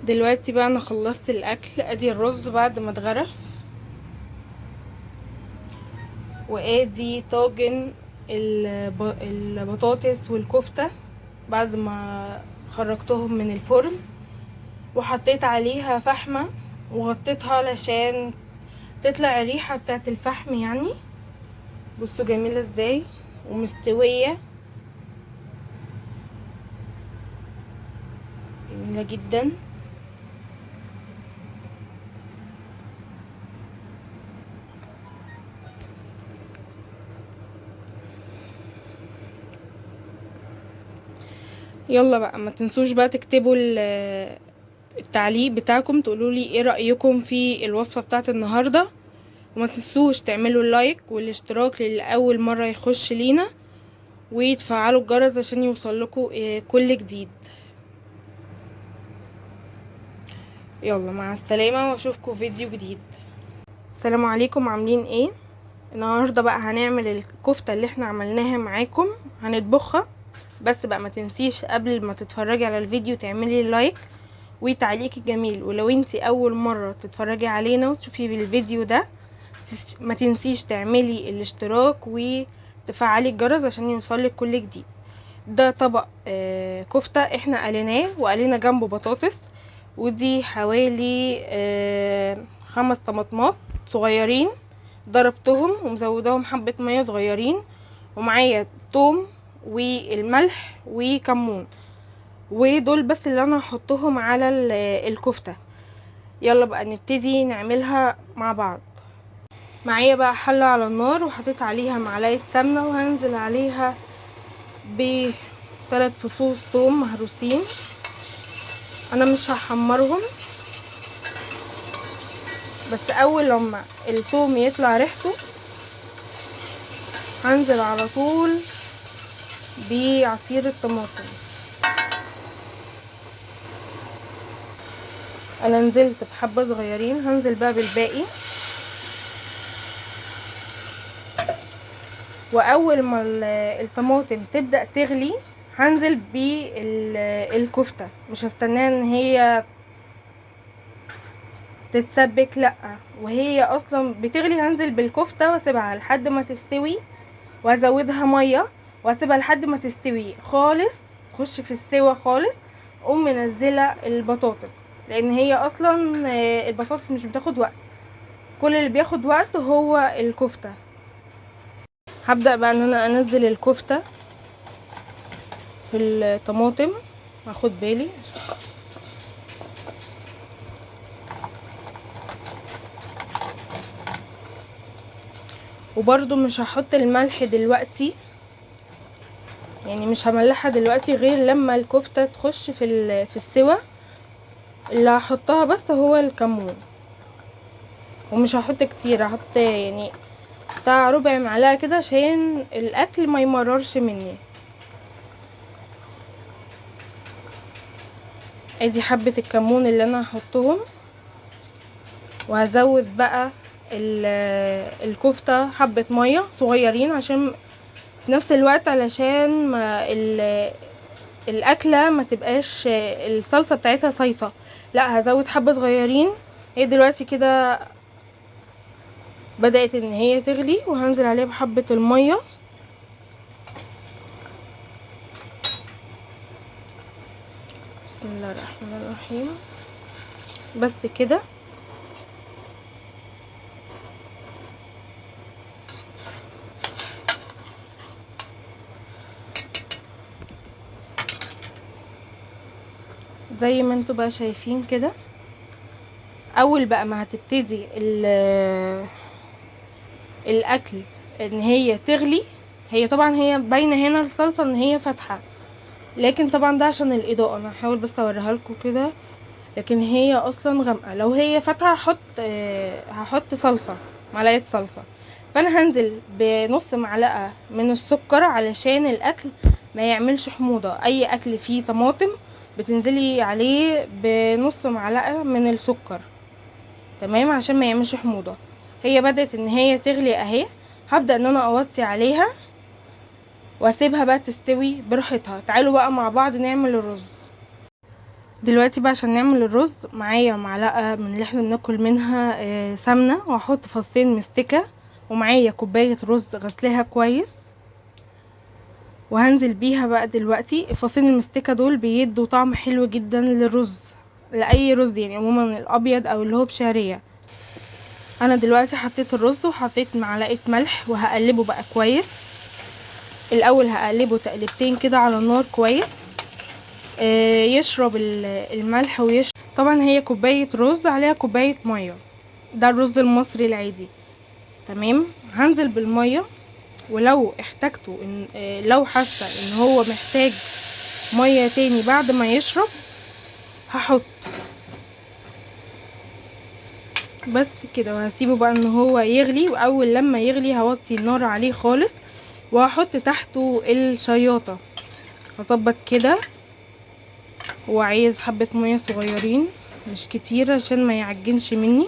دلوقتي بقى انا خلصت الاكل. ادي الرز بعد ما اتغرف، وادي طاجن البطاطس والكفتة بعد ما خرجتهم من الفرن، وحطيت عليها فحمة وغطيتها علشان تطلع الريحة بتاعت الفحم يعني. بصوا جميلة ازاي ومستوية، جميلة جدا. يلا بقى ما تنسوش بقى تكتبوا التعليق بتاعكم، تقولولي ايه رأيكم في الوصفة بتاعت النهاردة، وما تنسوش تعملوا اللايك والاشتراك للي اول مرة يخش لينا، وتفعلوا الجرس عشان يوصلكوا كل جديد. يلا مع السلامة واشوفكم فيديو جديد. السلام عليكم، عاملين ايه؟ النهاردة بقى هنعمل الكفتة اللي احنا عملناها معاكم، هنطبخها. بس بقى ما تنسيش قبل ما تتفرجي على الفيديو تعملي لايك وتعليقك جميل، ولو انتي اول مرة تتفرجي علينا وتشوفي الفيديو ده ما تنسيش تعملي الاشتراك وتفعلي الجرس عشان يوصلك كل جديد. ده طبق كفتة احنا قليناه وقلينا جنبه بطاطس، ودي حوالي 5 طماطمات صغيرين ضربتهم ومزوداهم حبة مية صغيرين، ومعايا توم والملح وكمون، ودول بس اللي انا هحطهم على الكفتة. يلا بقى نبتدي نعملها مع بعض. معايا بقى حلة على النار وحطيت عليها معلقة سمنة، وهنزل عليها ب3 فصوص ثوم مهروسين. انا مش هحمرهم، بس اول لما الثوم يطلع ريحته هنزل على طول بعصير الطماطم. انا نزلت بحبة صغيرين، هنزل بقى بالباقي. واول ما الطماطم تبدأ تغلي هنزل بالكفتة، مش هستناها ان هي تتسبك، لا، وهي اصلا بتغلي هنزل بالكفتة واسيبها لحد ما تستوي، وازودها مية واسيبها لحد ما تستوي خالص، تخش في السوا خالص. اقوم منزله البطاطس، لان هي اصلا البطاطس مش بتاخد وقت، كل اللي بياخد وقت هو الكفته. هبدا بقى ان انا انزل الكفته في الطماطم، هاخد بالي. وبرده مش هحط الملح دلوقتي، يعني مش هملحها دلوقتي غير لما الكفته تخش في السوا. اللي هحطها بس هو الكمون، ومش هحط كتير، هحط يعني بتاع ربع معلقه كده عشان الاكل ما يمررش مني. ادي حبه الكمون اللي انا هحطهم، وهزود بقى الكفته حبه ميه صغيرين عشان في نفس الوقت، علشان ما الاكله ما تبقاش الصلصه بتاعتها صيصه، لا هزود حبه صغيرين. هي دلوقتي كده بدات ان هي تغلي، وهنزل عليها بحبه الميه. بسم الله الرحمن الرحيم. بس كده. زي ما انتوا بقى شايفين كده، اول بقى ما هتبتدي الاكل ان هي تغلي، هي طبعا هي باينه هنا الصلصه ان هي فاتحه، لكن طبعا ده عشان الاضاءه، انا هحاول بس اوريها لكم كده، لكن هي اصلا غامقه. لو هي فاتحه هحط صلصه، معلقه صلصه. فانا هنزل بنص معلقه من السكر علشان الاكل ما يعملش حموضه. اي اكل فيه طماطم بتنزلي عليه بنص معلقه من السكر، تمام، عشان ما يعملش حموضه. هي بدأت ان هي تغلي اهي، هبدأ ان انا اوطي عليها واسيبها بقى تستوي براحتها. تعالوا بقى مع بعض نعمل الرز. دلوقتي بقى عشان نعمل الرز معايا معلقه من اللي احنا بناكل منها سمنه، وهحط فصين مستكه، ومعايا كوبايه رز غسلها كويس وهنزل بيها بقى. دلوقتي فصين المستكه دول بيدوا طعم حلو جدا للرز، لاي رز يعني عموما الابيض او اللي هو بشعريه. انا دلوقتي حطيت الرز وحطيت معلقه ملح وهقلبه بقى كويس. الاول هقلبه تقلبتين كده على النار كويس، يشرب الملح ويشرب. طبعا هي كوبايه رز عليها كوبايه ميه، ده الرز المصري العادي. تمام، هنزل بالميه، ولو احتاجته لو حاسه ان هو محتاج ميه تاني بعد ما يشرب هحط. بس كده، وهسيبه بقى ان هو يغلي، واول لما يغلي هوطي النار عليه خالص وهحط تحته الشياطه. هظبط كده، هو عايز حبه ميه صغيرين مش كتير عشان ما يعجنش مني.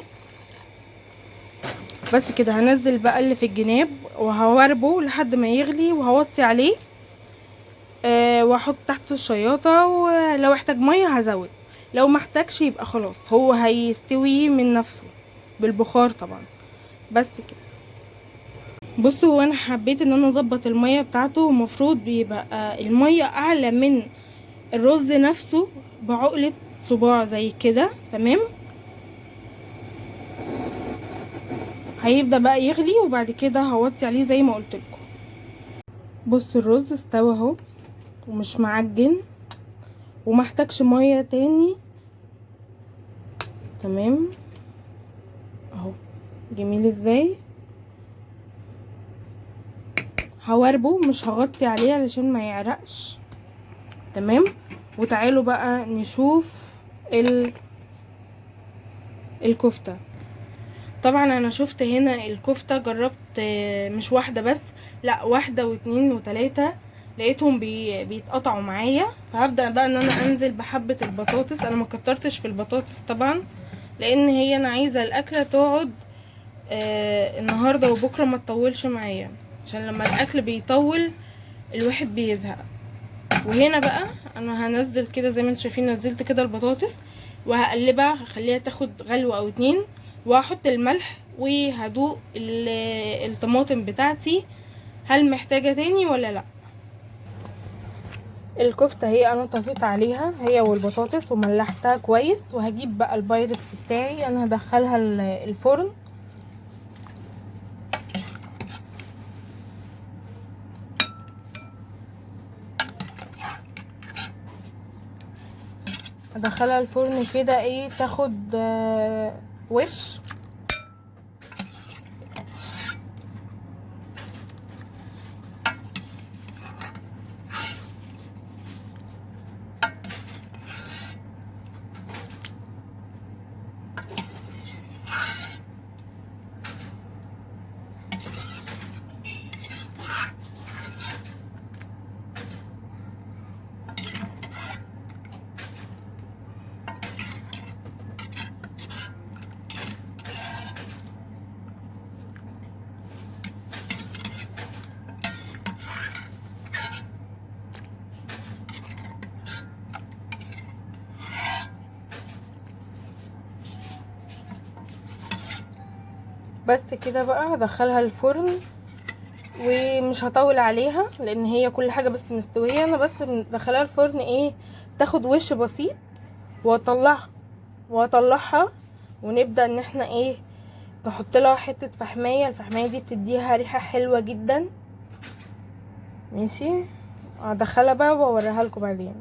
بس كده، هنزل بقى اللي في الجناب وهوربه لحد ما يغلي وهوطي عليه، واحط تحت الشياطه، ولو احتاج ميه هزود، لو ما احتاجش يبقى خلاص هو هيستوي من نفسه بالبخار طبعا. بس كده. بصوا، هو انا حبيت ان انا اظبط الميه بتاعته، المفروض بيبقى الميه اعلى من الرز نفسه بعقله صباع زي كده. تمام، هيبدا بقى يغلي وبعد كده هوطي عليه زي ما قلت لكم. بصوا الرز استوى اهو ومش معجن ومحتاجش ميه تاني. تمام اهو، جميل ازاي. هوربه مش هغطي عليه علشان ما يعرقش. تمام، وتعالوا بقى نشوف الكفتة. طبعا انا شفت هنا الكفتة، جربت مش واحدة بس، لا واحدة واتنين وتلاتة، لقيتهم بيتقطعوا معايا. فهبدأ بقى ان انا انزل بحبة البطاطس. انا ما كترتش في البطاطس طبعا، لان هي انا عايزة الاكلة تقعد النهاردة وبكرة ما تطولش معايا، عشان لما الاكل بيطول الواحد بيزهق. وهنا بقى انا هنزل كده زي ما انتم شايفين، نزلت كده البطاطس وهقلبها، هخليها تاخد غلوة او اتنين، وهحط الملح وهدوق الطماطم بتاعتي هل محتاجة تاني ولا لا. الكفتة هي انا طفيت عليها هي والبطاطس وملحتها كويس، وهجيب بقى البايركس بتاعي انا هدخلها الفرن. ادخلها الفرن كده ايه، تاخد وش. بس كده بقى هدخلها الفرن، ومش هطول عليها لان هي كل حاجه بس مستويه. انا بس مدخلها الفرن ايه، تاخد وش بسيط واطلعها ونبدا ان احنا ايه، نحط لها حته فحمايه. الفحمايه دي بتديها ريحه حلوه جدا. ماشي، هدخلها بقى واوريها لكم بعدين.